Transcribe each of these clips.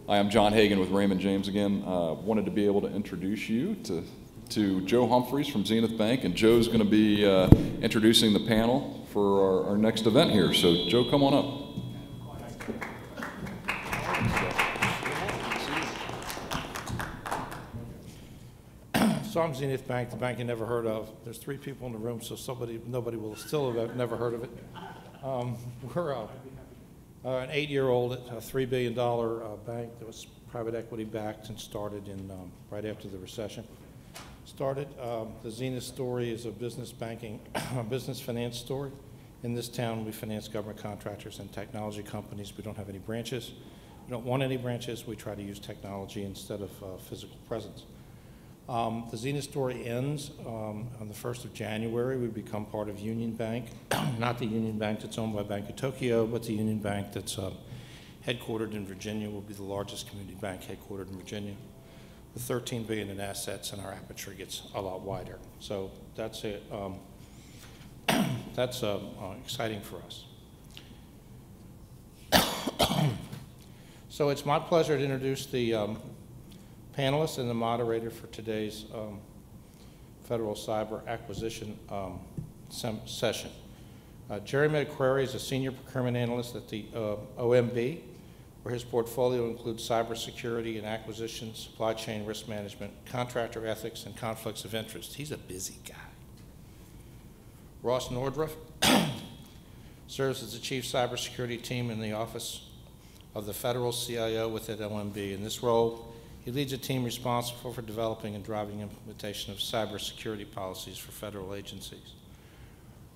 Hi, I'm John Hagan with Raymond James again. Wanted to be able to introduce you to Joe Humphreys from Zenith Bank, and Joe's going to be introducing the panel for our next event here. So Joe, come on up. So I'm Zenith Bank, the bank you never heard of. There's 3 people in the room, so nobody will still have never heard of it. We're an 8-year-old, $3 billion bank that was private equity backed and started in right after the recession. The Zenith story is a business banking, business finance story. In this town, we finance government contractors and technology companies. We don't have any branches. We don't want any branches. We try to use technology instead of physical presence. The Zenith story ends on the 1st of January. We become part of Union Bank, not the Union Bank that's owned by Bank of Tokyo, but the Union Bank that's headquartered in Virginia. Will be the largest community bank headquartered in Virginia. The $13 billion in assets, and our aperture gets a lot wider. So that's it. That's exciting for us. So it's my pleasure to introduce the panelists and the moderator for today's Federal Cyber Acquisition session. Jerry McCrary is a senior procurement analyst at the OMB, where his portfolio includes cybersecurity and acquisition, supply chain risk management, contractor ethics, and conflicts of interest. He's a busy guy. Ross Nodurft serves as the chief cybersecurity team in the office of the federal CIO within OMB. In this role, he leads a team responsible for developing and driving implementation of cybersecurity policies for federal agencies.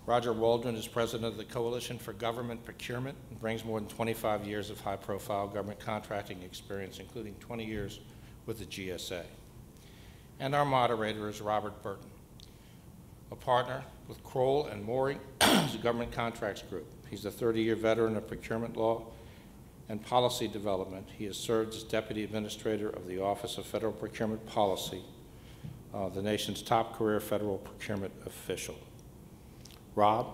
Roger Waldron is president of the Coalition for Government Procurement and brings more than 25 years of high-profile government contracting experience, including 20 years with the GSA. And our moderator is Robert Burton, a partner with Crowell and Mooring, the Government Contracts Group. He's a 30-year veteran of procurement law and policy development. He has served as Deputy Administrator of the Office of Federal Procurement Policy, the nation's top career federal procurement official. Rob?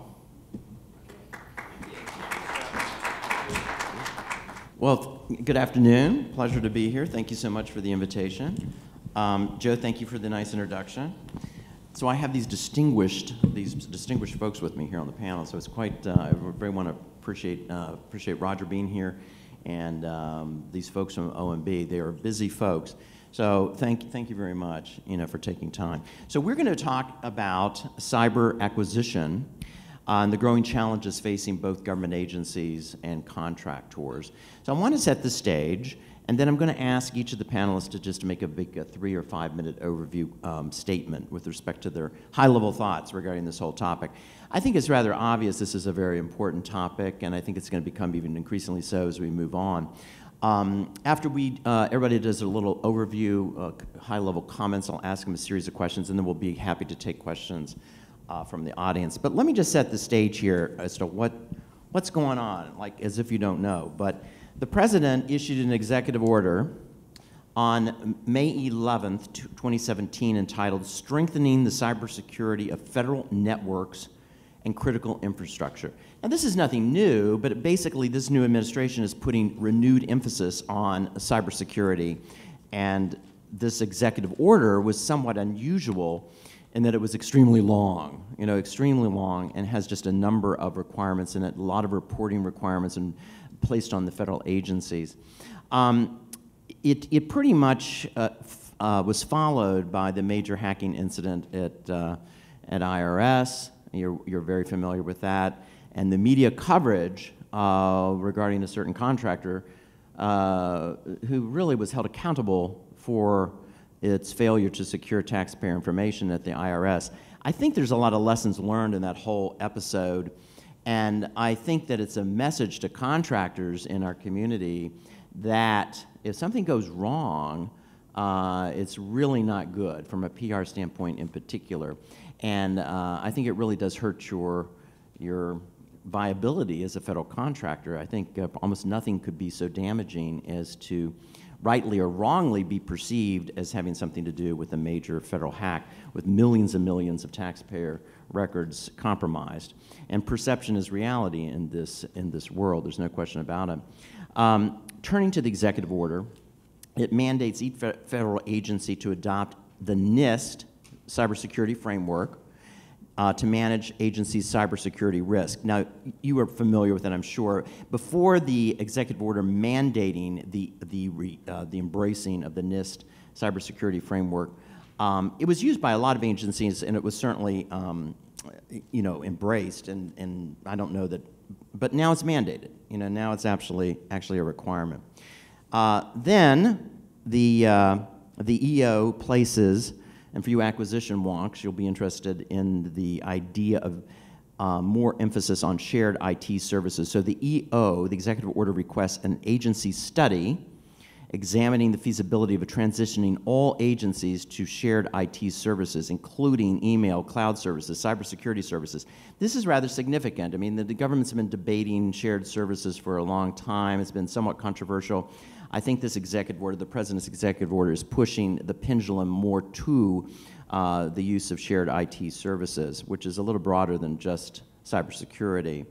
Well, good afternoon. Pleasure to be here. Thank you so much for the invitation. Joe, thank you for the nice introduction. So I have these distinguished folks with me here on the panel, so it's quite, I very want to appreciate Roger being here, and these folks from OMB. They are busy folks. So thank you very much, for taking time. So we're going to talk about cyber acquisition and the growing challenges facing both government agencies and contractors. So I want to set the stage, and then I'm going to ask each of the panelists to just make a big 3 or 5 minute overview statement with respect to their high-level thoughts regarding this whole topic. I think it's rather obvious this is a very important topic, and I think it's going to become even increasingly so as we move on. After everybody does a little overview, high-level comments, I'll ask them a series of questions, and then we'll be happy to take questions from the audience. But let me just set the stage here as to what's going on, like as if you don't know. But the President issued an executive order on May 11th, 2017, entitled Strengthening the Cybersecurity of Federal Networks and Critical Infrastructure. Now, this is nothing new, but basically this new administration is putting renewed emphasis on cybersecurity, and this executive order was somewhat unusual in that it was extremely long, and has just a number of requirements in it, a lot of reporting requirements and placed on the federal agencies. It pretty much was followed by the major hacking incident at IRS. You're very familiar with that. And the media coverage regarding a certain contractor who really was held accountable for its failure to secure taxpayer information at the IRS. I think there's a lot of lessons learned in that whole episode, and I think that it's a message to contractors in our community that if something goes wrong, it's really not good from a PR standpoint in particular. And I think it really does hurt your viability as a federal contractor. I think almost nothing could be so damaging as to rightly or wrongly be perceived as having something to do with a major federal hack with millions and millions of taxpayer records compromised. And perception is reality in this world. There's no question about it. Turning to the executive order, it mandates each federal agency to adopt the NIST cybersecurity framework to manage agencies' cybersecurity risk. Now, you are familiar with it, I'm sure. Before the executive order mandating the embracing of the NIST cybersecurity framework, it was used by a lot of agencies, and it was certainly, embraced. And I don't know that, but now it's mandated. Now it's actually a requirement. Then the EO places. And for you acquisition wonks, you'll be interested in the idea of more emphasis on shared IT services. So the EO, the executive order, requests an agency study examining the feasibility of transitioning all agencies to shared IT services, including email, cloud services, cybersecurity services. This is rather significant. I mean, the government's been debating shared services for a long time. It's been somewhat controversial. I think this executive order, the President's executive order, is pushing the pendulum more to the use of shared IT services, which is a little broader than just cybersecurity.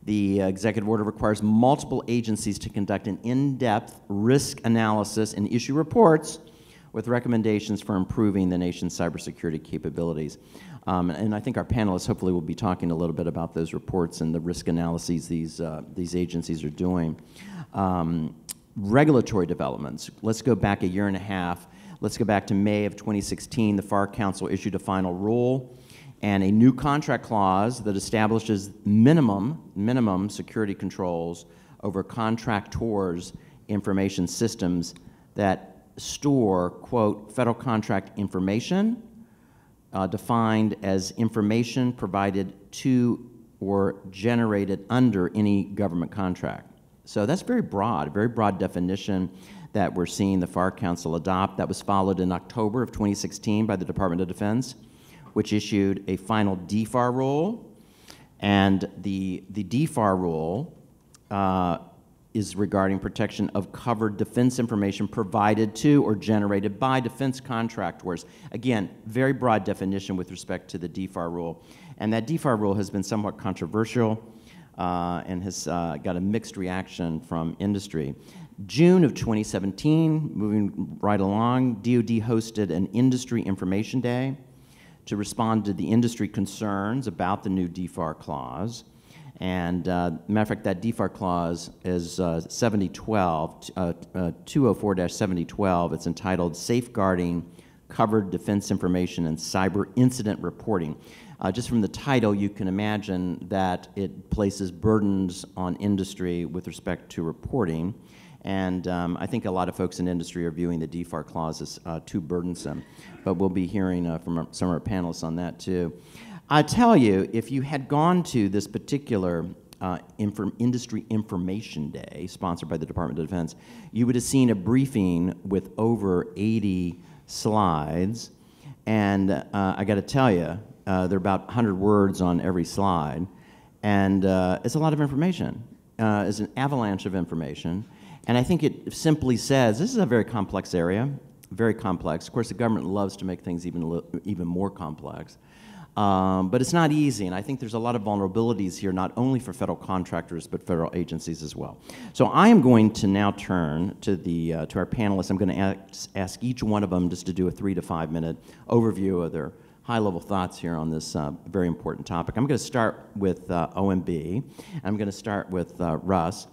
The executive order requires multiple agencies to conduct an in-depth risk analysis and issue reports with recommendations for improving the nation's cybersecurity capabilities. And I think our panelists hopefully will be talking a little bit about those reports and the risk analyses these agencies are doing. Regulatory developments. Let's go back a year and a half. Let's go back to May of 2016. The FAR Council issued a final rule and a new contract clause that establishes minimum security controls over contractors' information systems that store, quote, federal contract information, defined as information provided to or generated under any government contract. So that's very broad definition that we're seeing the FAR Council adopt. That was followed in October of 2016 by the Department of Defense, which issued a final DFAR rule. And the DFAR rule is regarding protection of covered defense information provided to or generated by defense contractors. Again, very broad definition with respect to the DFAR rule. And that DFAR rule has been somewhat controversial and has got a mixed reaction from industry. June of 2017, moving right along, DoD hosted an industry information day to respond to the industry concerns about the new DFAR clause. And matter of fact, that DFAR clause is 204-7012. It's entitled Safeguarding Covered Defense Information and Cyber Incident Reporting. Just from the title, you can imagine that it places burdens on industry with respect to reporting. And I think a lot of folks in industry are viewing the DFAR clause as too burdensome. But we'll be hearing from some of our panelists on that too. I tell you, if you had gone to this particular Industry Information Day, sponsored by the Department of Defense, you would have seen a briefing with over 80 slides. And I got to tell you, there are about 100 words on every slide. And it's a lot of information. It's an avalanche of information. And I think it simply says, this is a very complex area, very complex. Of course, the government loves to make things even more complex. But it's not easy, and I think there's a lot of vulnerabilities here, not only for federal contractors, but federal agencies as well. So I am going to now turn to our panelists. I'm going to ask each one of them just to do a 3 to 5 minute overview of their high-level thoughts here on this very important topic. I'm going to start with OMB. I'm going to start with Russ.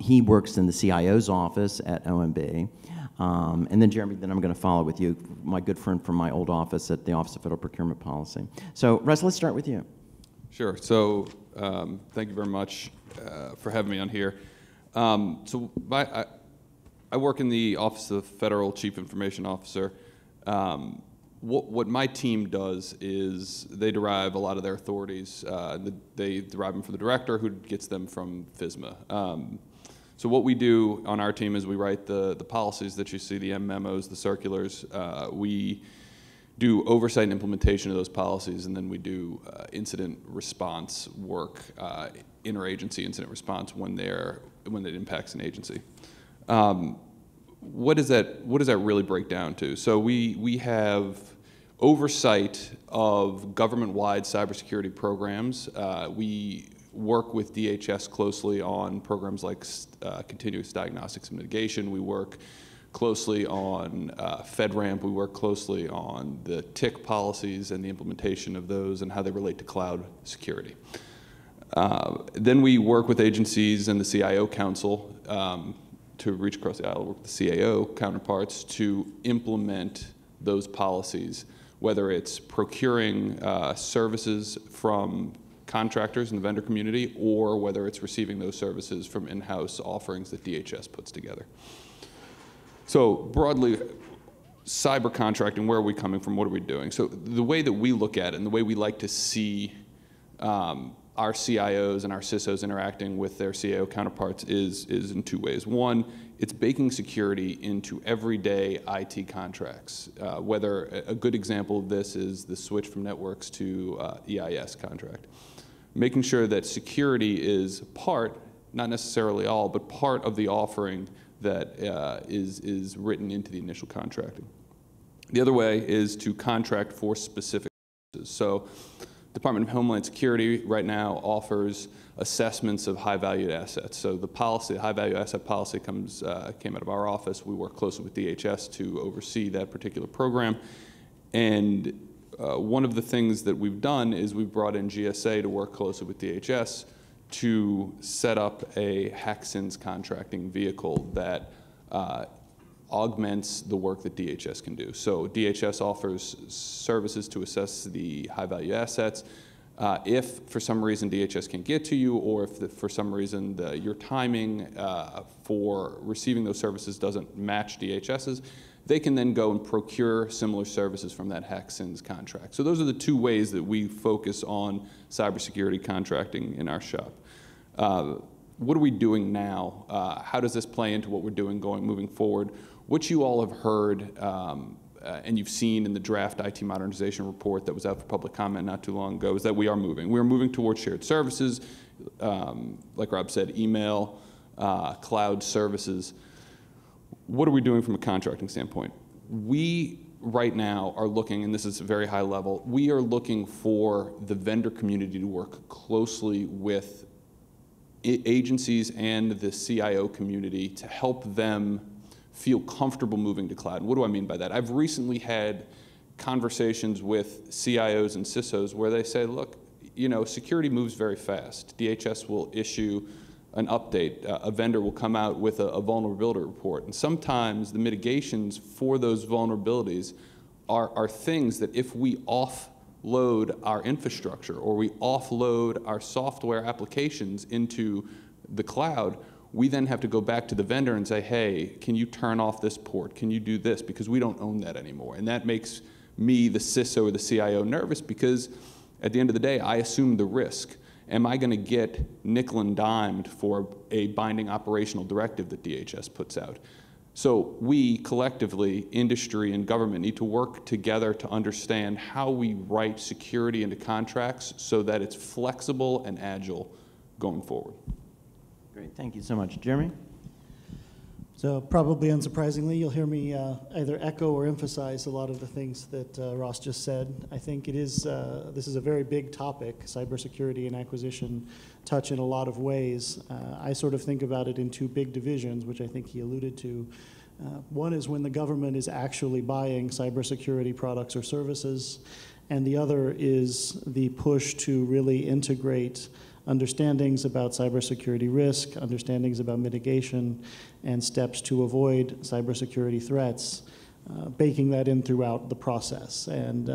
He works in the CIO's office at OMB. And then Jeremy, then I'm going to follow with you, my good friend from my old office at the Office of Federal Procurement Policy. So Russ, let's start with you. Sure. So thank you very much for having me on here. I work in the Office of Federal Chief Information Officer. What my team does is they derive a lot of their authorities. They derive them from the director, who gets them from FSMA. So what we do on our team is we write the policies that you see, the memos, the circulars. We do oversight and implementation of those policies, and then we do incident response work, interagency incident response when it impacts an agency. What does that really break down to? So we have oversight of government-wide cybersecurity programs. We work with DHS closely on programs like continuous diagnostics and mitigation. We work closely on FedRAMP. We work closely on the TIC policies and the implementation of those and how they relate to cloud security. Then we work with agencies and the CIO Council to reach across the aisle, work with the CAO counterparts to implement those policies, whether it's procuring services from contractors in the vendor community or whether it's receiving those services from in-house offerings that DHS puts together. So broadly, cyber contracting, where are we coming from? What are we doing? So the way that we look at it and the way we like to see our CIOs and our CISOs interacting with their CIO counterparts is in two ways. One, it's baking security into everyday IT contracts. Whether a good example of this is the switch from networks to EIS contract. Making sure that security is part, not necessarily all, but part of the offering that is written into the initial contracting. The other way is to contract for specific services. So Department of Homeland Security right now offers assessments of high-valued assets. So the policy, the high-value asset policy came out of our office. We work closely with DHS to oversee that particular program. And one of the things that we've done is we've brought in GSA to work closely with DHS to set up a HACSINS contracting vehicle that augments the work that DHS can do. So DHS offers services to assess the high-value assets. If for some reason DHS can't get to you, or if for some reason your timing for receiving those services doesn't match DHS's, they can then go and procure similar services from that HACSINS contract. So those are the two ways that we focus on cybersecurity contracting in our shop. What are we doing now? How does this play into what we're doing moving forward? What you all have heard and you've seen in the draft IT modernization report that was out for public comment not too long ago is that we are moving. We are moving towards shared services, like Rob said, email, cloud services. What are we doing from a contracting standpoint? We right now are looking, and this is a very high level, we are looking for the vendor community to work closely with agencies and the CIO community to help them feel comfortable moving to cloud. What do I mean by that? I've recently had conversations with CIOs and CISOs where they say, look, you know, security moves very fast. DHS will issue an update. A vendor will come out with a vulnerability report. And sometimes the mitigations for those vulnerabilities are things that if we offload our infrastructure or we offload our software applications into the cloud, we then have to go back to the vendor and say, hey, can you turn off this port? Can you do this? Because we don't own that anymore. And that makes me, the CISO or the CIO, nervous because at the end of the day, I assume the risk. Am I going to get nickel and dimed for a binding operational directive that DHS puts out? So we collectively, industry and government, need to work together to understand how we write security into contracts so that it's flexible and agile going forward. Great, thank you so much. Jeremy? So probably unsurprisingly, you'll hear me either echo or emphasize a lot of the things that Ross just said. I think it is, this is a very big topic. Cybersecurity and acquisition touch in a lot of ways. I sort of think about it in two big divisions, which I think he alluded to. One is when the government is actually buying cybersecurity products or services, and the other is the push to really integrate understandings about cybersecurity risk, understandings about mitigation, and steps to avoid cybersecurity threats, baking that in throughout the process, and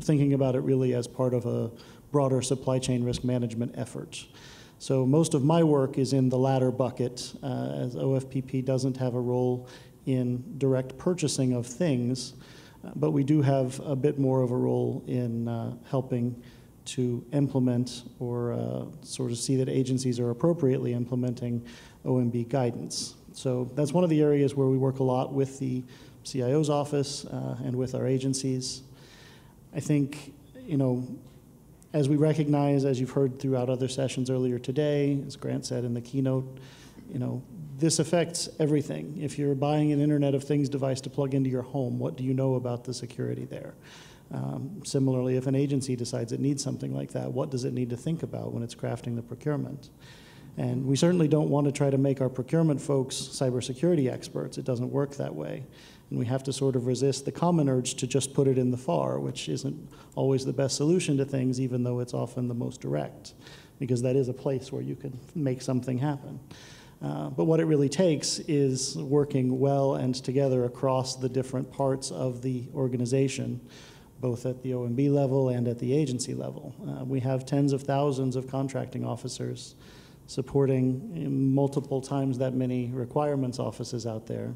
thinking about it really as part of a broader supply chain risk management effort. So most of my work is in the latter bucket, as OFPP doesn't have a role in direct purchasing of things, but we do have a bit more of a role in helping to implement or sort of see that agencies are appropriately implementing OMB guidance. So that's one of the areas where we work a lot with the CIO's office and with our agencies. I think, you know, as we recognize, as you've heard throughout other sessions earlier today, as Grant said in the keynote, you know, this affects everything. If you're buying an Internet of Things device to plug into your home, what do you know about the security there? Similarly, if an agency decides it needs something like that, what does it need to think about when it's crafting the procurement? And we certainly don't want to try to make our procurement folks cybersecurity experts. It doesn't work that way. And we have to sort of resist the common urge to just put it in the FAR, which isn't always the best solution to things, even though it's often the most direct, because that is a place where you can make something happen. But what it really takes is working well and together across the different parts of the organization, both at the OMB level and at the agency level. We have tens of thousands of contracting officers supporting multiple times that many requirements offices out there.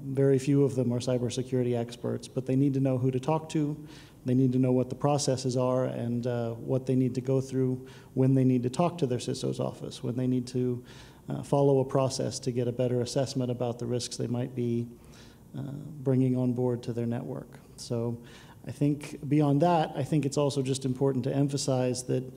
Very few of them are cybersecurity experts, but they need to know who to talk to. They need to know what the processes are and what they need to go through when they need to talk to their CISO's office, when they need to follow a process to get a better assessment about the risks they might be bringing on board to their network. So I think beyond that, I think it's also just important to emphasize that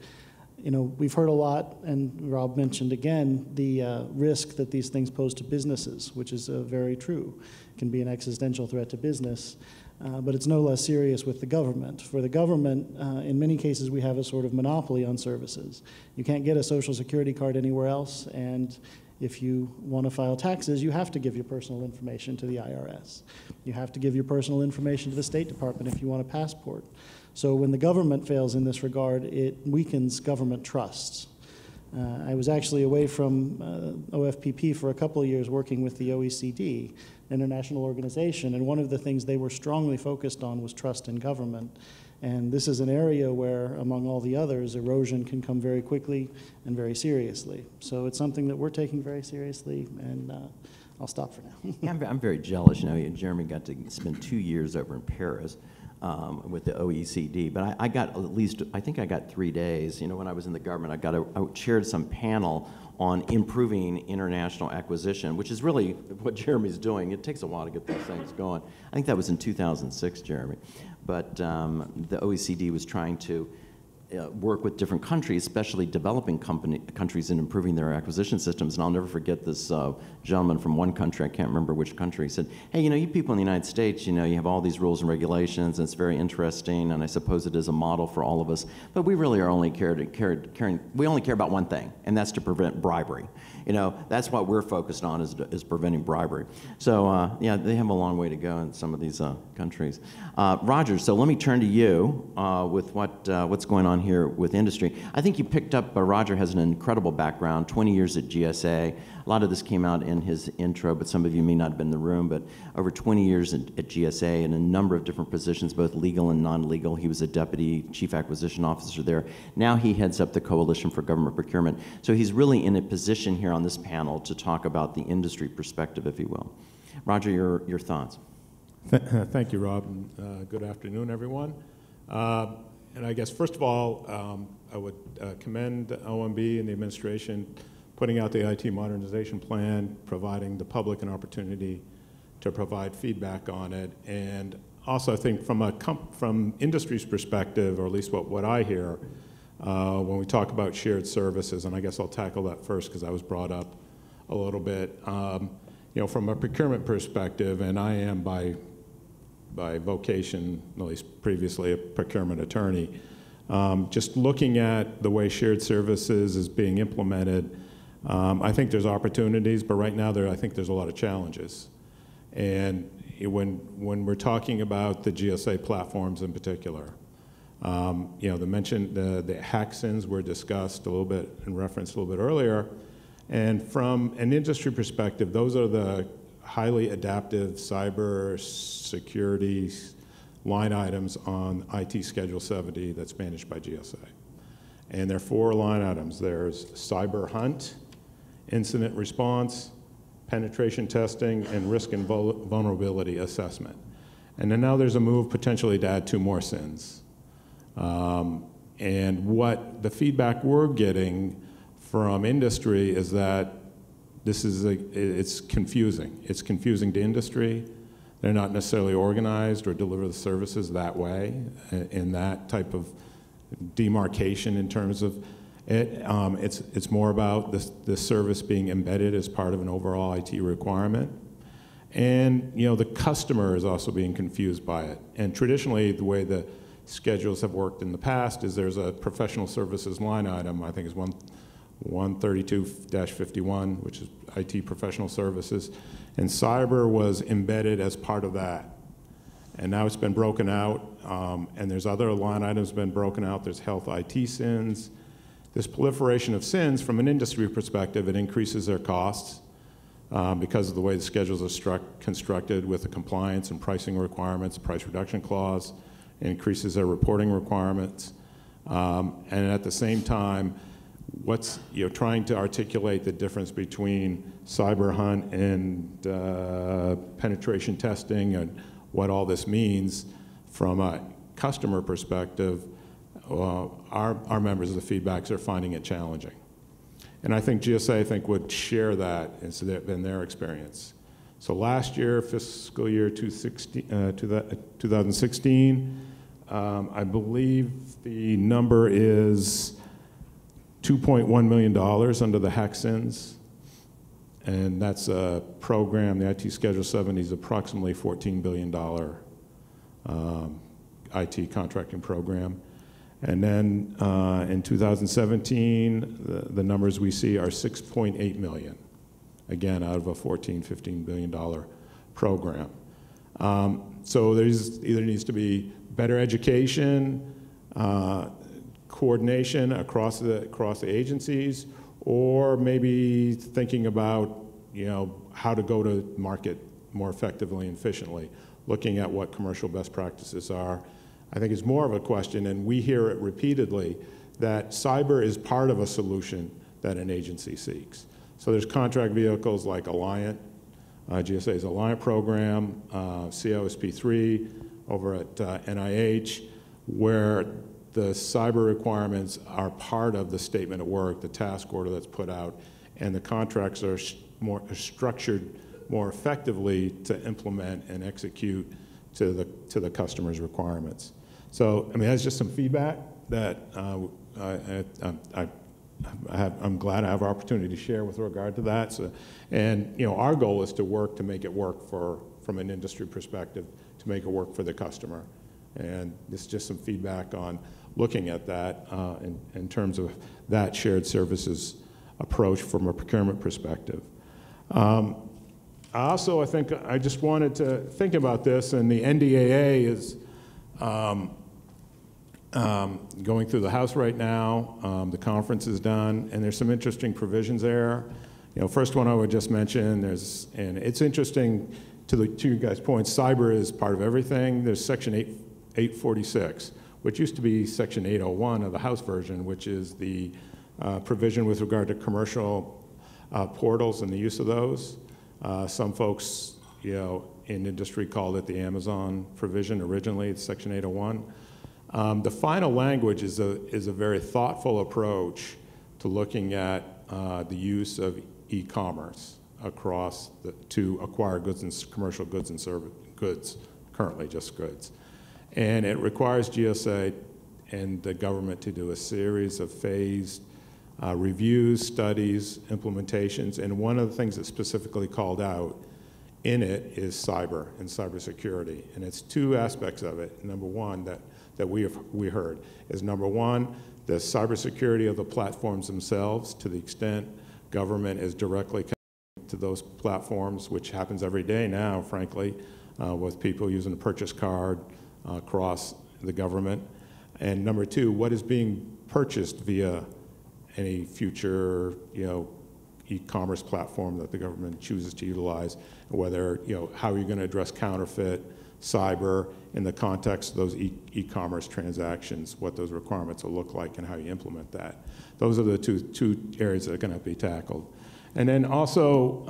we've heard a lot, and Rob mentioned again, the risk that these things pose to businesses, which is very true. It can be an existential threat to business, but it's no less serious with the government. For the government, in many cases, we have a sort of monopoly on services. You can't get a Social Security card anywhere else, and if you want to file taxes, you have to give your personal information to the IRS. You have to give your personal information to the State Department if you want a passport. So when the government fails in this regard, it weakens government trust. I was actually away from OFPP for a couple of years working with the OECD, international organization, and one of the things they were strongly focused on was trust in government. And this is an area where, among all the others, erosion can come very quickly and very seriously. So it's something that we're taking very seriously, and I'll stop for now. Yeah, I'm very jealous. Jeremy got to spend 2 years over in Paris with the OECD, but I got at least, I think I got 3 days. When I was in the government, I chaired some panel on improving international acquisition, which is really what Jeremy's doing. It takes a while to get those things going. I think that was in 2006, Jeremy. But the OECD was trying to work with different countries, especially developing countries, in improving their acquisition systems. And I'll never forget this gentleman from one country, I can't remember which country, said, hey, you people in the United States, you have all these rules and regulations, and it's very interesting, and I suppose it is a model for all of us, but we really are only we only care about one thing, and that's to prevent bribery. That's what we're focused on, is preventing bribery. So yeah, they have a long way to go in some of these countries. Roger, so let me turn to you with what's going on here with industry. I think you picked up, Roger has an incredible background, 20 years at GSA. A lot of this came out in his intro, but some of you may not have been in the room, but over 20 years at GSA in a number of different positions, both legal and non-legal. He was a deputy chief acquisition officer there. Now he heads up the Coalition for Government Procurement. So he's really in a position here on this panel to talk about the industry perspective, if you will. Roger, your thoughts. Thank you, Rob. Good afternoon, everyone. And I guess, first of all, I would commend OMB and the administration putting out the IT modernization plan, providing the public an opportunity to provide feedback on it. And also, I think from industry's perspective, or at least what I hear, when we talk about shared services, and I guess I'll tackle that first because I was brought up a little bit, from a procurement perspective, and I am by vocation, at least previously, a procurement attorney. Just looking at the way shared services is being implemented, I think there's opportunities, but right now I think there's a lot of challenges. And when we're talking about the GSA platforms in particular, the hack sins were discussed a little bit and referenced a little bit earlier. And from an industry perspective, those are the highly adaptive cyber security line items on IT Schedule 70 that's managed by GSA. And there are 4 line items. There's cyber hunt, incident response, penetration testing, and risk and vulnerability assessment. And then now there's a move potentially to add 2 more sins. And what the feedback we're getting from industry is that it's confusing. It's confusing to industry. They're not necessarily organized or deliver the services that way, in that type of demarcation in terms of it. It's more about the service being embedded as part of an overall IT requirement. And the customer is also being confused by it. And traditionally, the way the schedules have worked in the past is there's a professional services line item, I think is 132-51, which is IT professional services, and cyber was embedded as part of that. And now it's been broken out, and there's other line items been broken out. There's health IT sins. This proliferation of sins, from an industry perspective, it increases their costs because of the way the schedules are constructed with the compliance and pricing requirements, price reduction clause. It increases their reporting requirements. And at the same time, trying to articulate the difference between cyber hunt and penetration testing and what all this means from a customer perspective, our members of the feedbacks are finding it challenging. And I think GSA would share that in their experience. So last year, fiscal year 2016, I believe the number is $2.1 million under the HACSINs. And that's a program, the IT Schedule 70 is approximately $14 billion IT contracting program. And then in 2017, the numbers we see are 6.8 million, again, out of a $14-15 billion program. So there's either needs to be better education, coordination across the agencies, or maybe thinking about, how to go to market more effectively and efficiently, looking at what commercial best practices are. I think it's more of a question, and we hear it repeatedly, that cyber is part of a solution that an agency seeks. So there's contract vehicles like Alliant, GSA's Alliant program, COSP3 over at NIH, where the cyber requirements are part of the statement of work, the task order that's put out, and the contracts are structured more effectively to implement and execute to the customer's requirements. So, that's just some feedback that I'm glad I have an opportunity to share with regard to that. So, and our goal is to work to make it work from an industry perspective, to make it work for the customer. And this is just some feedback on looking at that in terms of that shared services approach from a procurement perspective. Also, I just wanted to think about this, and the NDAA is going through the House right now. The conference is done, and there's some interesting provisions there. First one I would just mention, and it's interesting to you guys' points, cyber is part of everything. There's Section 846, which used to be Section 801 of the House version, which is the provision with regard to commercial portals and the use of those. Some folks, in industry called it the Amazon provision originally. It's Section 801. The final language is a very thoughtful approach to looking at the use of e-commerce across to acquire goods and commercial goods and goods, currently just goods. And it requires GSA and the government to do a series of phased reviews, studies, implementations, and one of the things that's specifically called out in it is cyber and cybersecurity. And it's two aspects of it. Number one, that we heard is number one, the cybersecurity of the platforms themselves, to the extent government is directly connected to those platforms, which happens every day now, frankly, with people using a purchase card across the government. And number two, what is being purchased via any future, e-commerce platform that the government chooses to utilize, whether, how are you going to address counterfeit, cyber, in the context of those e-commerce transactions, what those requirements will look like and how you implement that. Those are the two areas that are going to be tackled. And then also,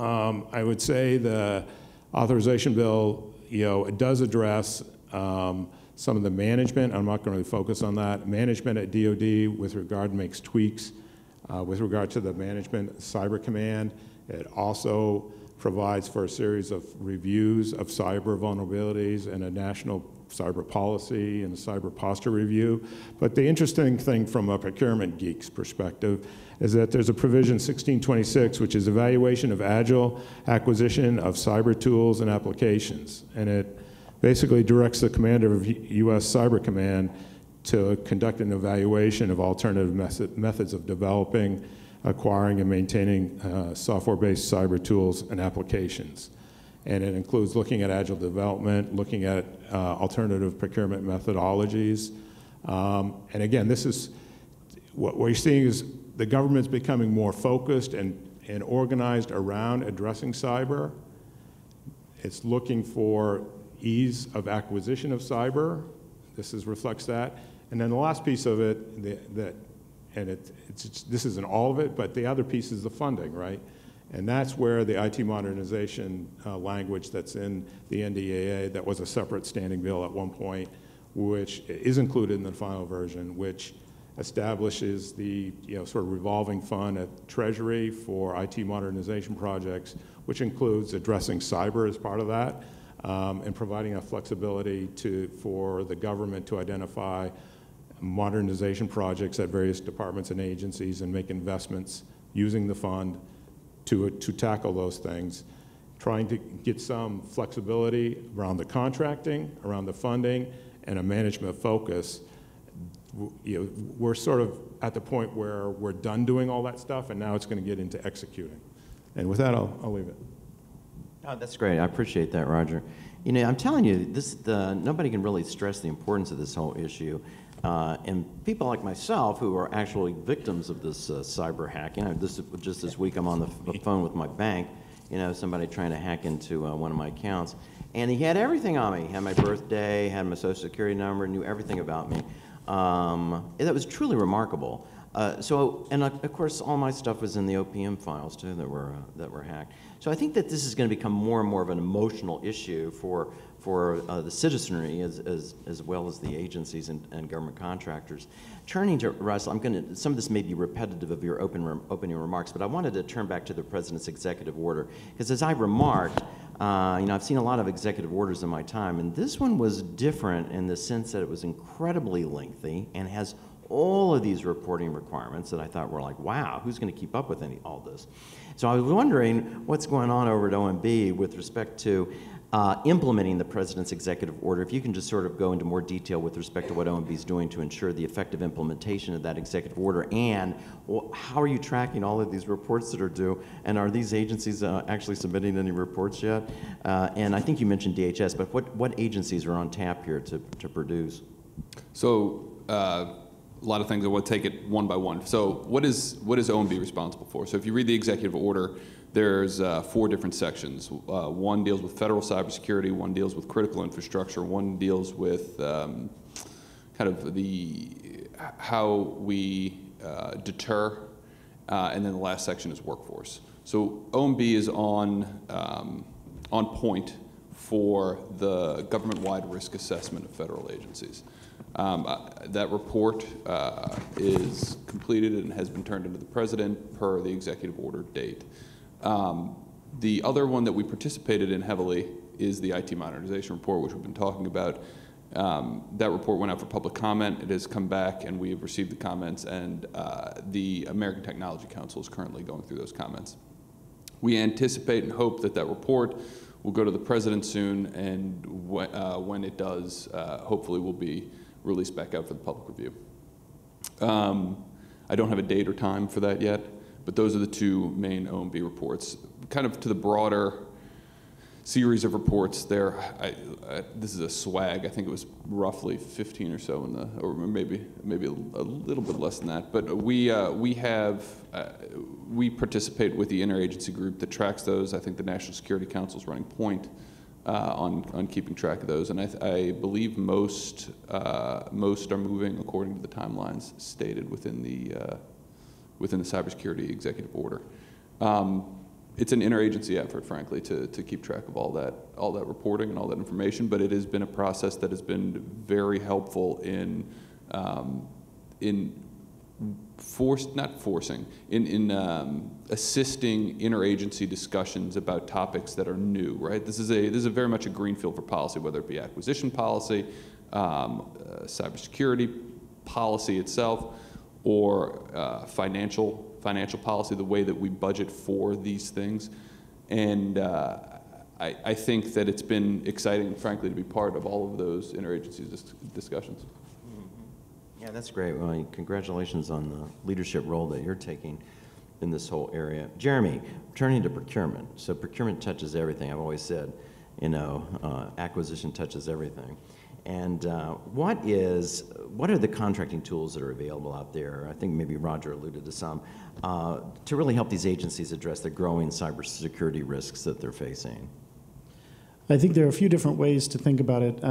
I would say the authorization bill, it does address some of the management. I'm not going to really focus on that. Management at DoD with regard makes tweaks with regard to the management cyber command. It also provides for a series of reviews of cyber vulnerabilities and a national cyber policy and a cyber posture review. But the interesting thing from a procurement geek's perspective is that there's a provision 1626, which is evaluation of agile acquisition of cyber tools and applications. And it basically directs the commander of U.S. Cyber Command to conduct an evaluation of alternative methods of developing acquiring and maintaining software-based cyber tools and applications. And it includes looking at agile development, looking at alternative procurement methodologies. And again, this is, what you're seeing is the government's becoming more focused and organized around addressing cyber. It's looking for ease of acquisition of cyber. This reflects that. And then the last piece of it, this isn't all of it, but the other piece is the funding, right? And that's where the IT modernization language that's in the NDAA, that was a separate standing bill at one point, which is included in the final version, which establishes the sort of revolving fund at Treasury for IT modernization projects, which includes addressing cyber as part of that, and providing a flexibility for the government to identify modernization projects at various departments and agencies and make investments using the fund to tackle those things, trying to get some flexibility around the contracting, around the funding, and a management focus. We're sort of at the point where we're done doing all that stuff, and now it's going to get into executing. And with that, I'll leave it. Oh, that's great. I appreciate that, Roger. I'm telling you, nobody can really stress the importance of this whole issue. And people like myself who are actually victims of this cyber hacking. Just this week, I'm on the phone with my bank, somebody trying to hack into one of my accounts. And he had everything on me. He had my birthday, had my social security number, knew everything about me. That was truly remarkable. And of course, all my stuff was in the OPM files too that were hacked. So I think that this is going to become more and more of an emotional issue for the citizenry as well as the agencies and government contractors. Turning to Russ, some of this may be repetitive of your opening remarks, but I wanted to turn back to the President's executive order, because as I remarked, I've seen a lot of executive orders in my time, and this one was different in the sense that it was incredibly lengthy and has all of these reporting requirements that I thought were like, wow, who's going to keep up with all this? So I was wondering what's going on over at OMB with respect to implementing the President's executive order. If you can just sort of go into more detail with respect to what OMB is doing to ensure the effective implementation of that executive order, and how are you tracking all of these reports that are due, and are these agencies actually submitting any reports yet? And I think you mentioned DHS, but what agencies are on tap here to produce? So a lot of things. I want to take it one by one. So what is OMB responsible for? So if you read the executive order, there's 4 different sections. One deals with federal cybersecurity, one deals with critical infrastructure, one deals with kind of how we deter, and then the last section is workforce. So OMB is on point for the government-wide risk assessment of federal agencies. That report is completed and has been turned into the President per the executive order date. The other one that we participated in heavily is the IT modernization report, which we've been talking about. That report went out for public comment. It has come back, and we have received the comments, and the American Technology Council is currently going through those comments. We anticipate and hope that report will go to the President soon, and when it does, hopefully will be released back out for the public review. I don't have a date or time for that yet, but those are the 2 main OMB reports. Kind of to the broader series of reports there, this is a swag. I think it was roughly 15 or so or maybe a little bit less than that. But we participate with the interagency group that tracks those. I think the National Security Council is running point on keeping track of those, and I believe most are moving according to the timelines stated within the cybersecurity executive order. It's an interagency effort, frankly, to keep track of all that reporting and all that information. But it has been a process that has been very helpful in assisting interagency discussions about topics that are new. Right. This is very much a greenfield for policy, whether it be acquisition policy, cybersecurity policy itself, or financial policy, the way that we budget for these things. And I think that it's been exciting, frankly, to be part of all of those interagency discussions. Yeah, that's great. Well, congratulations on the leadership role that you're taking. in this whole area. Jeremy, turning to procurement. So procurement touches everything. I've always said, you know, acquisition touches everything. And what are the contracting tools that are available out there? I think maybe Roger alluded to some, to really help these agencies address the growing cybersecurity risks that they're facing. I think there are a few different ways to think about it.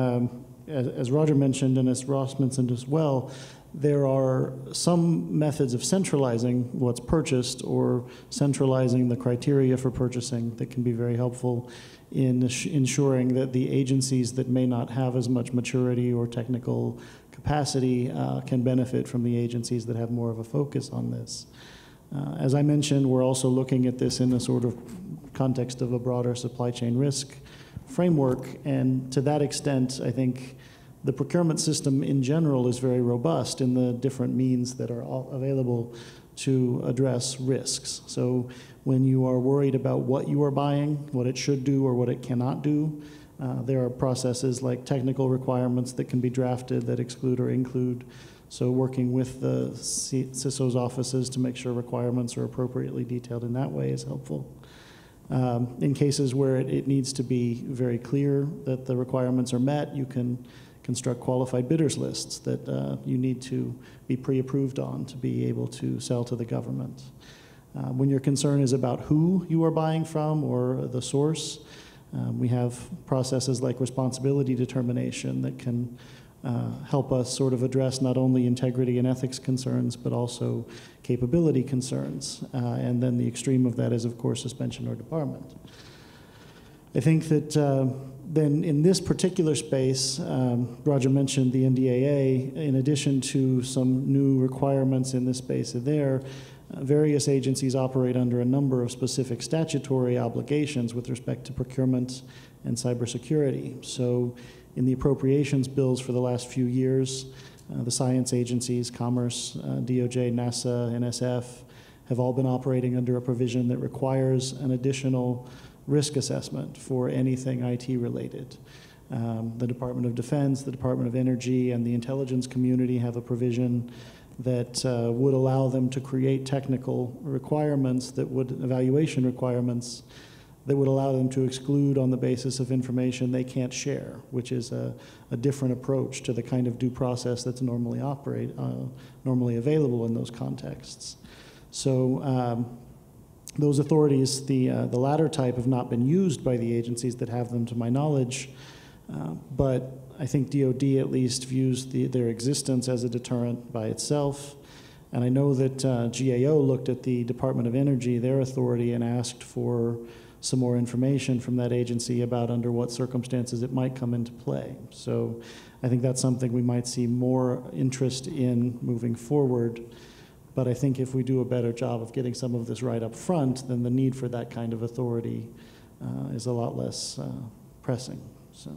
As Roger mentioned, and as Ross mentioned as well, there are some methods of centralizing what's purchased or centralizing the criteria for purchasing that can be very helpful in ensuring that the agencies that may not have as much maturity or technical capacity can benefit from the agencies that have more of a focus on this. As I mentioned, we're also looking at this in a sort of context of a broader supply chain risk framework, and to that extent, I think the procurement system in general is very robust in the different means that are available to address risks. So when you are worried about what you are buying, what it should do or what it cannot do, there are processes like technical requirements that can be drafted that exclude or include. So working with the CISO's offices to make sure requirements are appropriately detailed in that way is helpful. In cases where it needs to be very clear that the requirements are met, you can construct qualified bidders lists that you need to be pre-approved on to be able to sell to the government. When your concern is about who you are buying from or the source, we have processes like responsibility determination that can help us sort of address not only integrity and ethics concerns, but also capability concerns. And then the extreme of that is, of course, suspension or debarment. I think that then in this particular space, Roger mentioned the NDAA, in addition to some new requirements in this space there, various agencies operate under a number of specific statutory obligations with respect to procurement and cybersecurity. So in the appropriations bills for the last few years, the science agencies, Commerce, DOJ, NASA, NSF, have all been operating under a provision that requires an additional risk assessment for anything IT related. The Department of Defense, the Department of Energy, and the intelligence community have a provision that would allow them to create technical requirements that would, evaluation requirements, that would allow them to exclude on the basis of information they can't share, which is a different approach to the kind of due process that's normally available in those contexts. So those authorities, the latter type, have not been used by the agencies that have them, to my knowledge, but I think DoD at least views their existence as a deterrent by itself. And I know that GAO looked at the Department of Energy, their authority, and asked for some more information from that agency about under what circumstances it might come into play. So I think that's something we might see more interest in moving forward. But I think if we do a better job of getting some of this right up front, then the need for that kind of authority is a lot less pressing. So.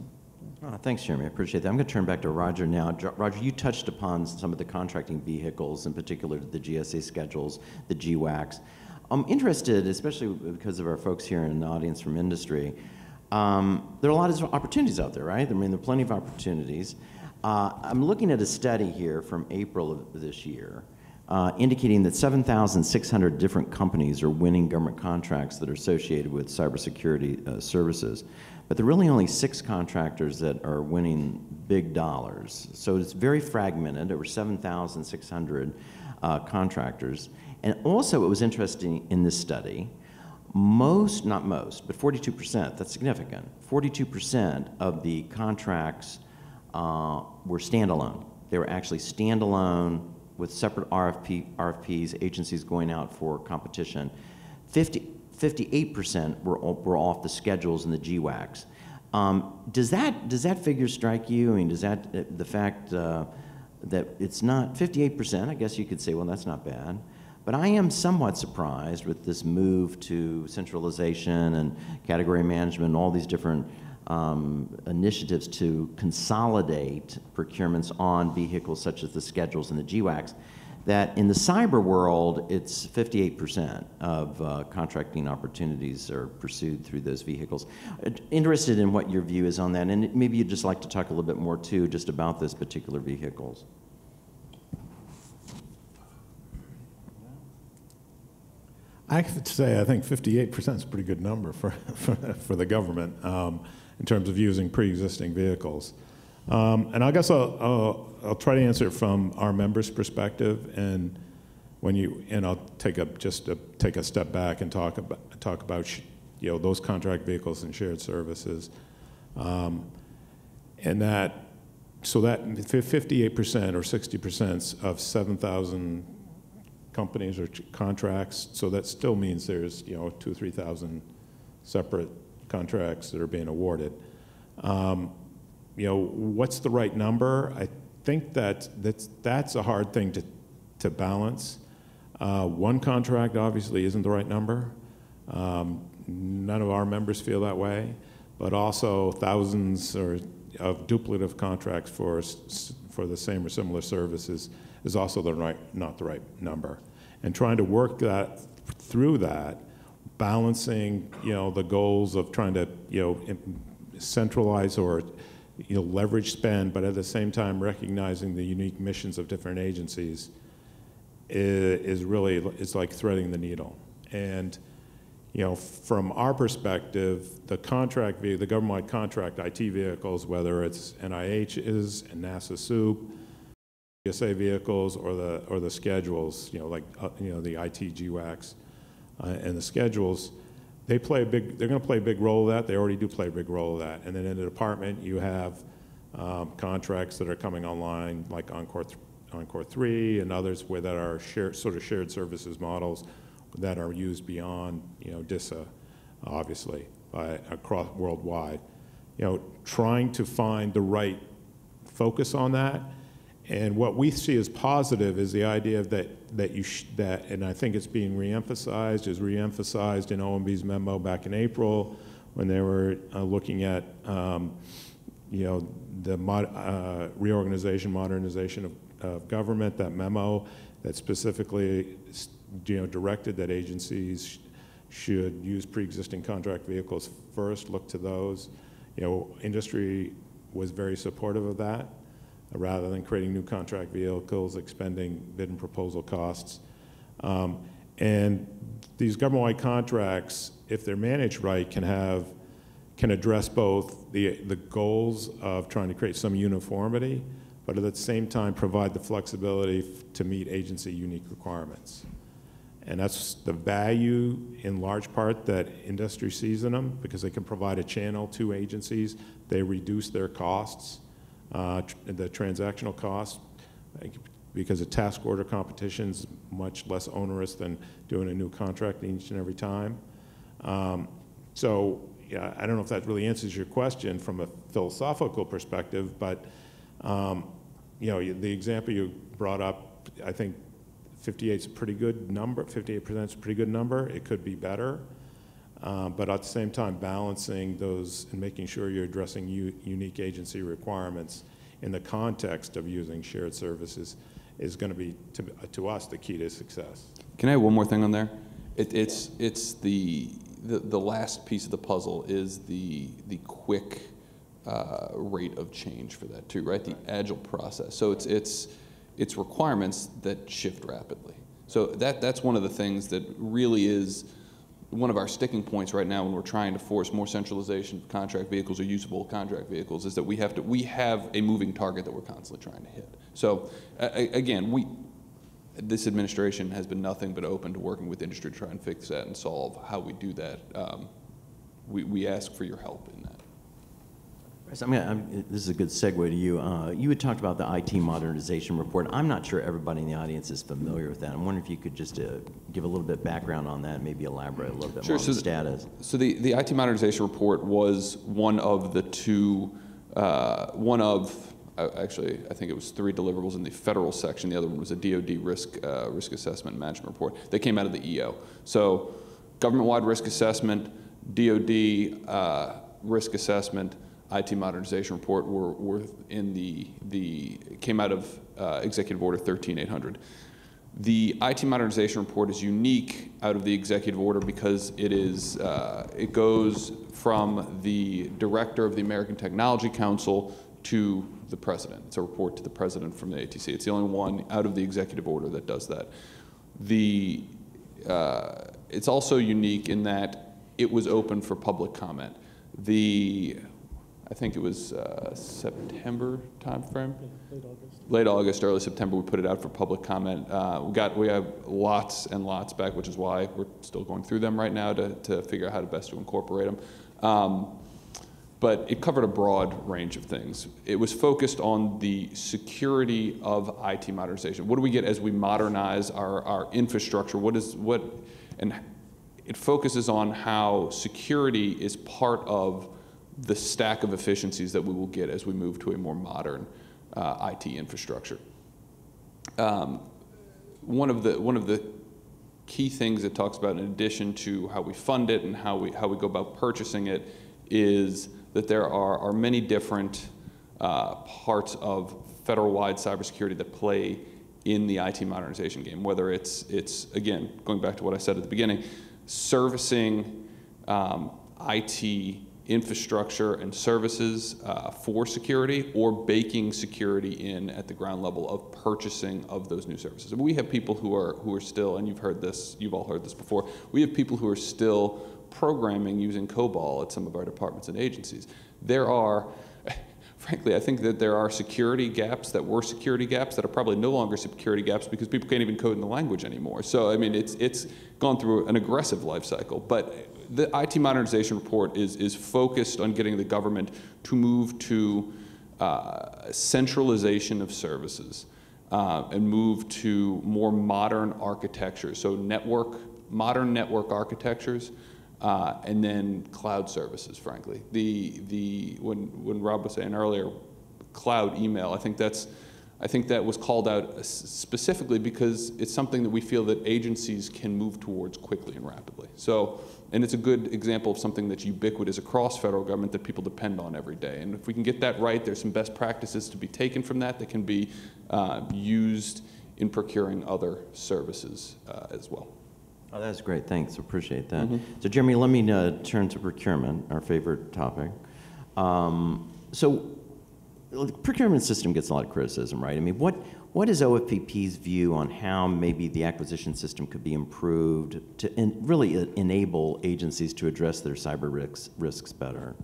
Oh, thanks, Jeremy. I appreciate that. I'm going to turn back to Roger now. Roger, you touched upon some of the contracting vehicles, in particular the GSA schedules, the GWACs. I'm interested, especially because of our folks here in the audience from industry, there are a lot of opportunities out there, right? I mean, there are plenty of opportunities. I'm looking at a study here from April of this year, indicating that 7,600 different companies are winning government contracts that are associated with cybersecurity services. But there are really only 6 contractors that are winning big dollars. So it's very fragmented, over 7,600 contractors. And also it was interesting in this study, not most, but 42%, that's significant, 42% of the contracts were standalone. They were actually standalone with separate RFPs, agencies going out for competition. 58% were off the schedules in the GWACs. Does that figure strike you? I mean, does that, the fact that it's not 58%, I guess you could say, well, that's not bad. But I am somewhat surprised with this move to centralization and category management and all these different initiatives to consolidate procurements on vehicles such as the schedules and the GWACs, that in the cyber world, it's 58% of contracting opportunities are pursued through those vehicles. Interested in what your view is on that, and maybe you'd just like to talk a little bit more too, just about those particular vehicles. I have to say, I think 58% is a pretty good number for the government in terms of using pre-existing vehicles. And I guess I'll try to answer it from our members' perspective, and I'll take a step back and talk about those contract vehicles and shared services, and that 58% or 60% of 7,000 companies or contracts. So that still means there's 2,000 or 3,000 separate contracts that are being awarded. What's the right number? I think that's a hard thing to balance. One contract obviously isn't the right number. None of our members feel that way, but also thousands of duplicative contracts for the same or similar services is also not the right number. And trying to work through that, balancing the goals of trying to centralize or leverage spend, but at the same time recognizing the unique missions of different agencies is like threading the needle. And from our perspective, the government-wide contract IT vehicles, whether it's NIH's and NASA SOUP, GSA vehicles, or the schedules, the IT GWACs and the schedules, they're going to play a big role of that. They already do play a big role of that. And then in the department, you have contracts that are coming online, like Encore 3 and others that are shared services models that are used beyond DISA, obviously, across worldwide. Trying to find the right focus on that. And what we see as positive is the idea that and I think it's being reemphasized in OMB's memo back in April when they were looking at the reorganization, modernization of government. That memo that specifically directed that agencies should use pre-existing contract vehicles first, look to those. Industry was very supportive of that, rather than creating new contract vehicles, expending bid and proposal costs. And these government-wide contracts, if they're managed right, can address both the goals of trying to create some uniformity, but at the same time provide the flexibility to meet agency unique requirements. And that's the value, in large part, that industry sees in them, because they can provide a channel to agencies. They reduce their costs, the transactional costs, because a task order competition is much less onerous than doing a new contract each and every time. So yeah, I don't know if that really answers your question from a philosophical perspective, but the example you brought up, I think 58 is a pretty good number. 58% is a pretty good number. It could be better, but at the same time, balancing those and making sure you're addressing unique agency requirements in the context of using shared services is going to be, to us, the key to success. Can I add one more thing on there? It's the last piece of the puzzle is the quick rate of change for that too, right? The agile process. So it's requirements that shift rapidly. So that's one of the things that really is one of our sticking points right now when we're trying to force more centralization of contract vehicles or usable contract vehicles, is that we have a moving target that we're constantly trying to hit. So again, this administration has been nothing but open to working with industry to try and fix that and solve how we do that. We ask for your help in that. This is a good segue to you. You had talked about the IT modernization report. I'm not sure everybody in the audience is familiar with that. I'm wondering if you could just give a little bit background on that, maybe elaborate a little bit more on the status. So the IT modernization report was one of the two, actually, I think it was 3 deliverables in the federal section. The other one was a DoD risk assessment and management report. They came out of the EO. So government-wide risk assessment, DoD risk assessment, IT modernization report were in came out of Executive Order 13800. The IT modernization report is unique out of the executive order because it goes from the director of the American Technology Council to the president. It's a report to the president from the ATC. It's the only one out of the executive order that does that. it's also unique in that it was open for public comment. I think it was September timeframe? Late August. Late August, early September, we put it out for public comment. We have lots and lots back, which is why we're still going through them right now to figure out how to best to incorporate them. But it covered a broad range of things. It was focused on the security of IT modernization. What do we get as we modernize our infrastructure? And it focuses on how security is part of the stack of efficiencies that we will get as we move to a more modern IT infrastructure. One of the key things it talks about, in addition to how we fund it and how we go about purchasing it, is that there are many different parts of federal-wide cybersecurity that play in the IT modernization game, whether it's again, going back to what I said at the beginning, servicing IT infrastructure and services for security, or baking security in at the ground level of purchasing of those new services. And we have people who are still, and you've all heard this before, we have people who are still programming using COBOL at some of our departments and agencies. There are, frankly, I think that there are security gaps that were security gaps that are probably no longer security gaps because people can't even code in the language anymore. So, I mean, it's gone through an aggressive life cycle. But the IT modernization report is focused on getting the government to move to centralization of services and move to more modern architecture. So modern network architectures, and then cloud services, frankly. When Rob was saying earlier, cloud email, I think that was called out specifically because it's something that we feel that agencies can move towards quickly and rapidly. So, and it's a good example of something that's ubiquitous across federal government that people depend on every day. And if we can get that right, there's some best practices to be taken from that can be used in procuring other services as well. Oh, that's great. Thanks. Appreciate that. So, Jeremy, let me turn to procurement, our favorite topic. So, the procurement system gets a lot of criticism, right? I mean, what is OFPP's view on how maybe the acquisition system could be improved to really enable agencies to address their cyber risks better?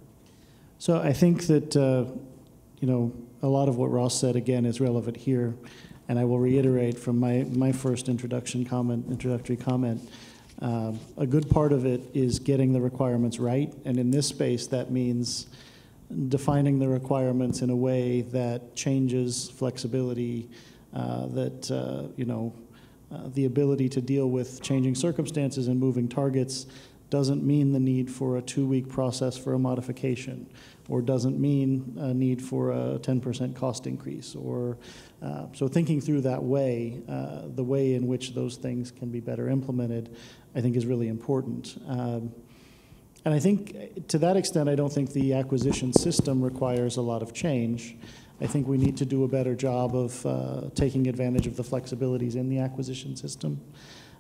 So I think that a lot of what Ross said again is relevant here, and I will reiterate from my first introductory comment. A good part of it is getting the requirements right, and in this space that means defining the requirements in a way that changes flexibility, the ability to deal with changing circumstances and moving targets doesn't mean the need for a 2-week process for a modification, or doesn't mean a need for a 10% cost increase. So thinking through that way, the way in which those things can be better implemented, I think is really important. And I think to that extent, I don't think the acquisition system requires a lot of change. I think we need to do a better job of taking advantage of the flexibilities in the acquisition system.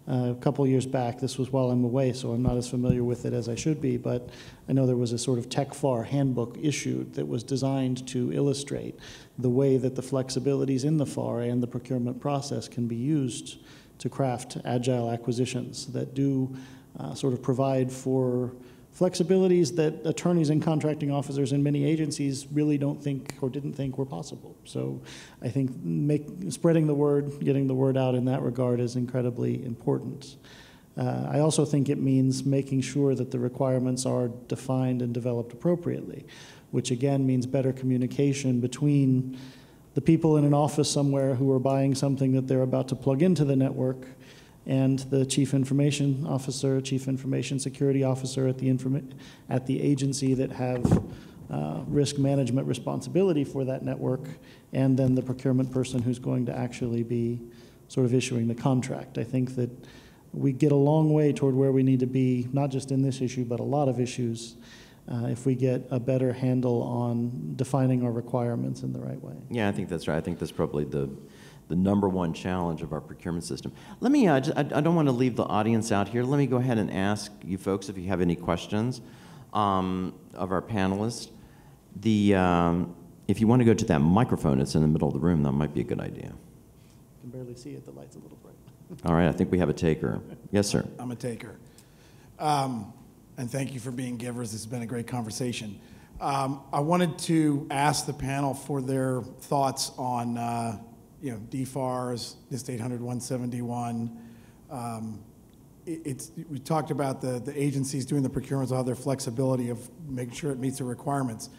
A couple years back, this was while I'm away, so I'm not as familiar with it as I should be, but I know there was a sort of tech FAR handbook issued that was designed to illustrate the way that the flexibilities in the FAR and the procurement process can be used to craft agile acquisitions that do sort of provide for flexibilities that attorneys and contracting officers in many agencies really don't think or didn't think were possible. So I think spreading the word, getting the word out in that regard is incredibly important. I also think it means making sure that the requirements are defined and developed appropriately, which again means better communication between the people in an office somewhere who are buying something that they're about to plug into the network and the chief information officer, chief information security officer at the agency that have risk management responsibility for that network, and then the procurement person who's going to actually be sort of issuing the contract. I think that we get a long way toward where we need to be, not just in this issue, but a lot of issues, if we get a better handle on defining our requirements in the right way. Yeah, I think that's right. I think that's probably the number one challenge of our procurement system. Let me, I don't want to leave the audience out here. Let me go ahead and ask you folks if you have any questions of our panelists. If you want to go to that microphone, it's in the middle of the room, that might be a good idea. I can barely see it, the light's a little bright. All right, I think we have a taker. Yes, sir. I'm a taker. And thank you for being givers. This has been a great conversation. I wanted to ask the panel for their thoughts on, DFARS, NIST 800-171. We talked about the agencies doing the procurements, all their flexibility of making sure it meets the requirements.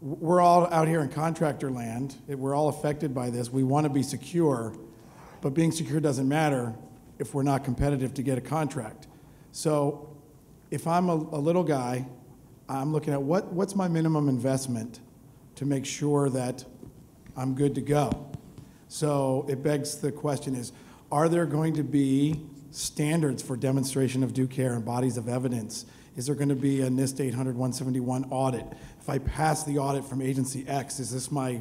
We're all out here in contractor land. We're all affected by this. We want to be secure, but being secure doesn't matter if we're not competitive to get a contract. So if I'm a little guy, I'm looking at what's my minimum investment to make sure that I'm good to go. So it begs the question is, are there going to be standards for demonstration of due care and bodies of evidence? Is there going to be a NIST 800-171 audit? If I pass the audit from agency X, is this my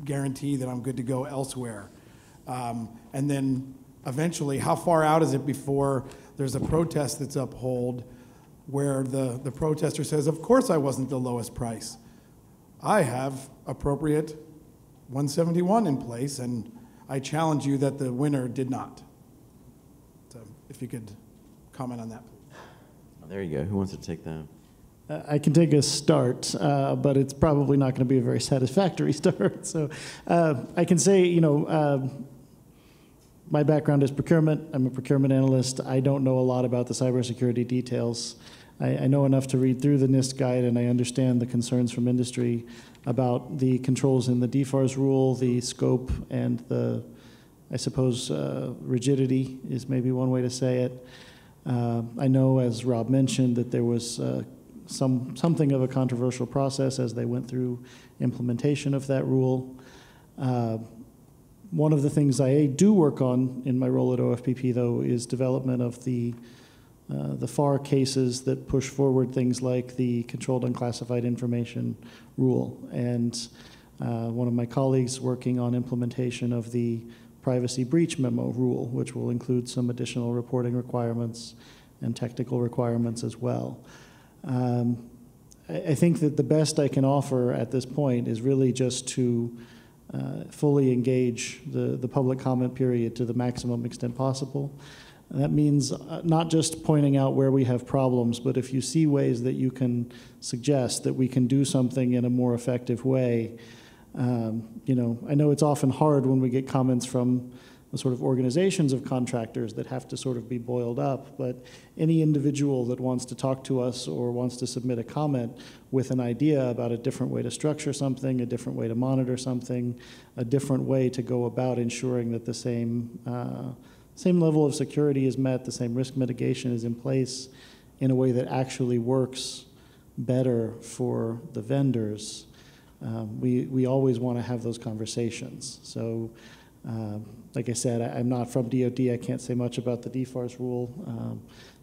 guarantee that I'm good to go elsewhere? And then eventually, how far out is it before there's a protest that's upheld where the protester says, of course I wasn't the lowest price. I have appropriate 171 in place, and I challenge you that the winner did not. So if you could comment on that. Oh, there you go. Who wants to take that? I can take a start, but it's probably not going to be a very satisfactory start. So I can say, my background is procurement. I'm a procurement analyst. I don't know a lot about the cybersecurity details. I know enough to read through the NIST guide, and I understand the concerns from industry about the controls in the DFARS rule, the scope, and the, I suppose, rigidity is maybe one way to say it. I know, as Rob mentioned, that there was something of a controversial process as they went through implementation of that rule. One of the things I do work on in my role at OFPP, though, is development of the FAR cases that push forward things like the Controlled Unclassified Information Rule. And one of my colleagues working on implementation of the Privacy Breach Memo Rule, which will include some additional reporting requirements and technical requirements as well. I think that the best I can offer at this point is really just to fully engage the public comment period to the maximum extent possible. That means not just pointing out where we have problems, but if you see ways that you can suggest that we can do something in a more effective way. I know it's often hard when we get comments from the sort of organizations of contractors that have to sort of be boiled up, but any individual that wants to talk to us or wants to submit a comment with an idea about a different way to structure something, a different way to monitor something, a different way to go about ensuring that the same level of security is met, the same risk mitigation is in place in a way that actually works better for the vendors. We always want to have those conversations. So, like I said, I'm not from DoD. I can't say much about the DFARS rule.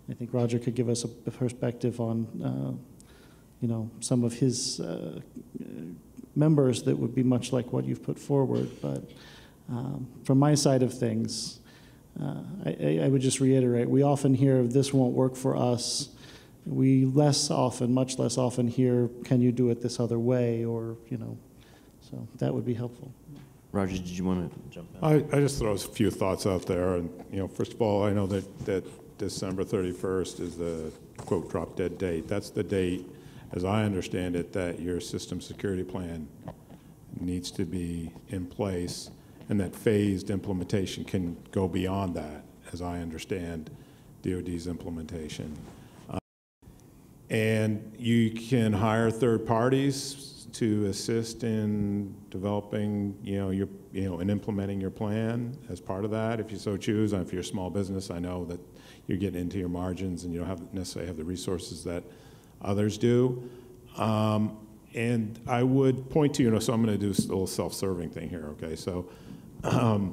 I think Roger could give us a perspective on, some of his members that would be much like what you've put forward. But from my side of things, I would just reiterate, we often hear this won't work for us. We much less often hear, can you do it this other way, or, so that would be helpful. Roger, did you want to jump in? I just throw a few thoughts out there. And, first of all, I know that December 31st is the, quote, drop dead date. That's the date, as I understand it, that your system security plan needs to be in place, and that phased implementation can go beyond that, as I understand DoD's implementation. And you can hire third parties to assist in developing, and implementing your plan as part of that, if you so choose. And if you're a small business, I know that you're getting into your margins and you don't necessarily have the resources that others do. And I would point to, so I'm going to do a little self-serving thing here, okay? So I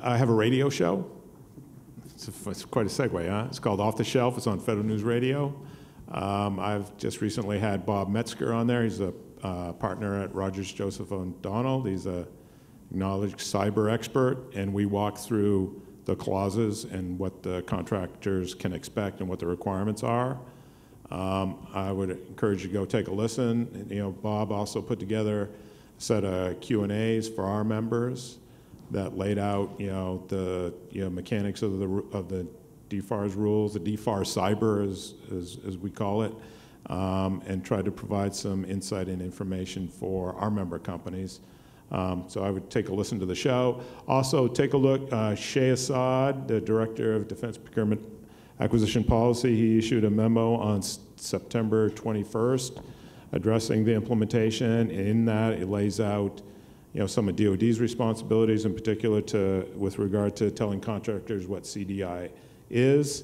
have a radio show. It's quite a segue, huh? It's called Off the Shelf. It's on Federal News Radio. I've just recently had Bob Metzger on there. He's a partner at Rogers, Joseph O'Donnell. He's a acknowledged cyber expert, and we walk through the clauses and what the contractors can expect and what the requirements are. I would encourage you to go take a listen. Bob also put together a set of Q&As for our members that laid out, the mechanics of the DFARS rules, the DFAR Cyber as we call it, and try to provide some insight and information for our member companies. So I would take a listen to the show. Also take a look, Shay Assad, the Director of Defense Procurement Acquisition Policy, he issued a memo on September 21st addressing the implementation. In that, it lays out some of DoD's responsibilities, in particular with regard to telling contractors what CDI is.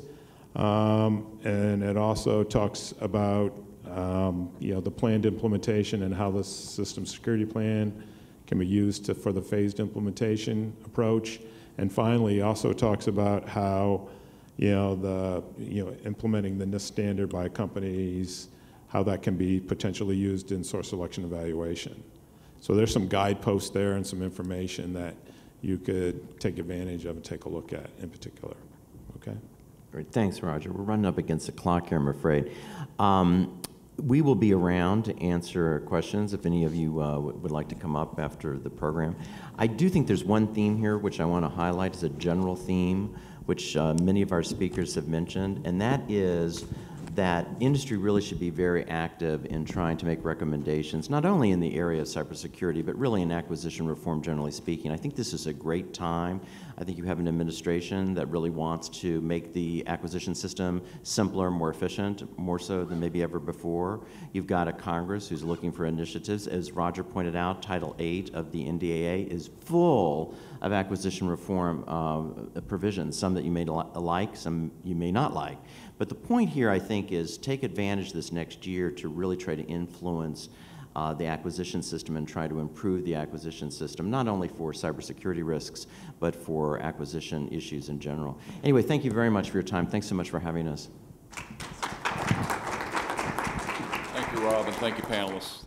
And it also talks about the planned implementation and how the system security plan can be used for the phased implementation approach. And finally, it also talks about how implementing the NIST standard by companies, how that can be potentially used in source selection evaluation. So there's some guideposts there and some information that you could take advantage of and take a look at in particular. Okay? Great. Thanks, Roger. We're running up against the clock here, I'm afraid. We will be around to answer questions if any of you would like to come up after the program. I do think there's one theme here which I want to highlight as a general theme, which many of our speakers have mentioned, and that is that industry really should be very active in trying to make recommendations, not only in the area of cybersecurity, but really in acquisition reform, generally speaking. I think this is a great time. I think you have an administration that really wants to make the acquisition system simpler, more efficient, more so than maybe ever before. You've got a Congress who's looking for initiatives. As Roger pointed out, Title 8 of the NDAA is full of acquisition reform provisions, some that you may like, some you may not like. But the point here, I think, is take advantage this next year to really try to influence the acquisition system and try to improve the acquisition system, not only for cybersecurity risks, but for acquisition issues in general. Anyway, thank you very much for your time. Thanks so much for having us. Thank you, Rob, and thank you, panelists.